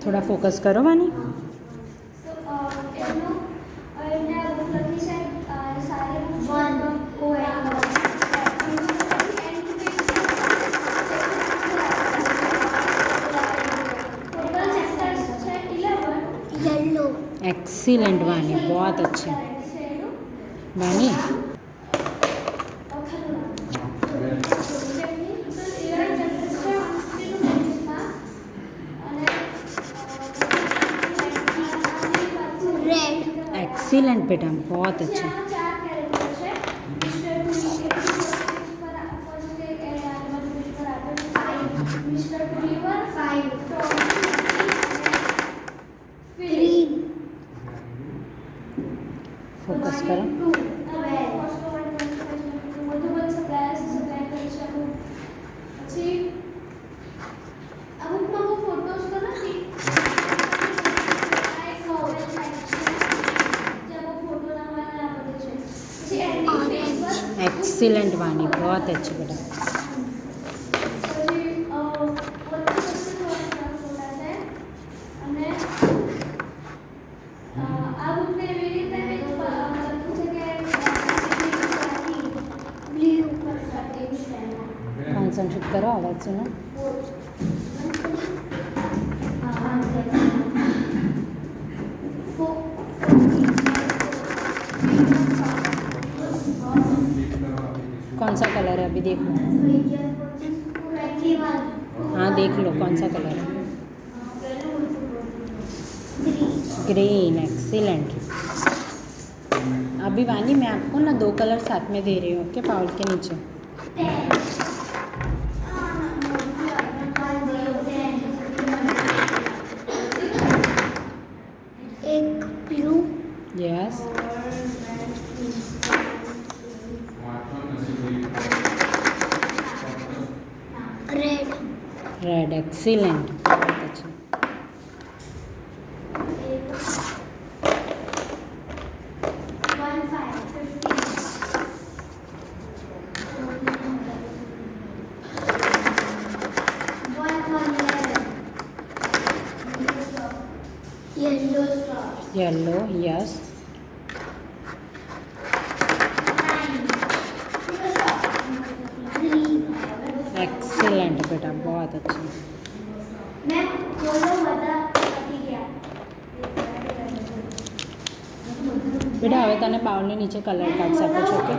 थोड़ा फोकस करो वानी. एक्सीलेंट वानी, बहुत अच्छे वानी. एक्सीलेंट बेटा, बहुत अच्छे. फोकस करो. एक्सीलेंट वानी, बहुत अच्छी बेटा. कॉन्सेंट्रेट करो, आवाज़ सुनो. कौन सा कलर है अभी देख लो. हाँ देख लो कौन सा कलर है. Green, excellent. अभी वानी मैं आपको ना 2 कलर साथ में दे रही हूँ. ओके, पाउल के नीचे. एक blue. Yes. Red. Red, excellent. बहुत अच्छा. Yellow. Yellow, yes. Green. Excellent बेटा, बहुत अच्छी. बेटा હવે તને બાઉલની નીચે કલર કાર્ડ્સ આપો છો. Okay,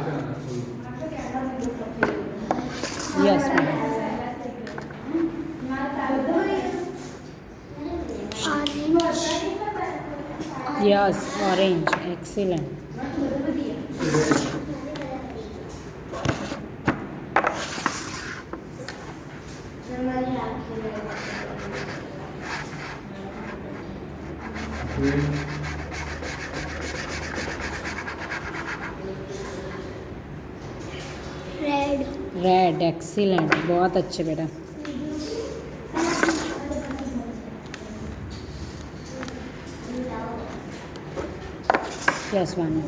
yes madam. Yes, orange, excellent. Red. Red, excellent. बहुत अच्छे बेटा. यस वानी.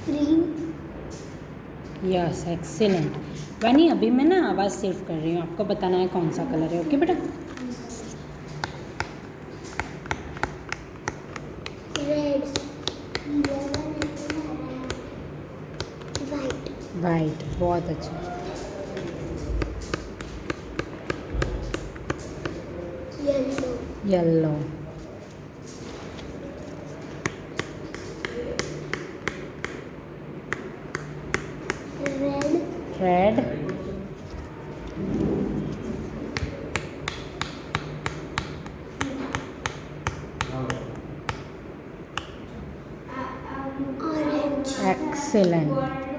ग्रीन. Yes, excellent. वानी अभी मैं ना आवाज़ सेव कर रही हूँ, आपको बताना है कौन सा कलर है. ओके बेटा. रेड. वाइट. वाइट, बहुत अच्छा. Yellow. Yellow. Red. Red. Orange. Excellent.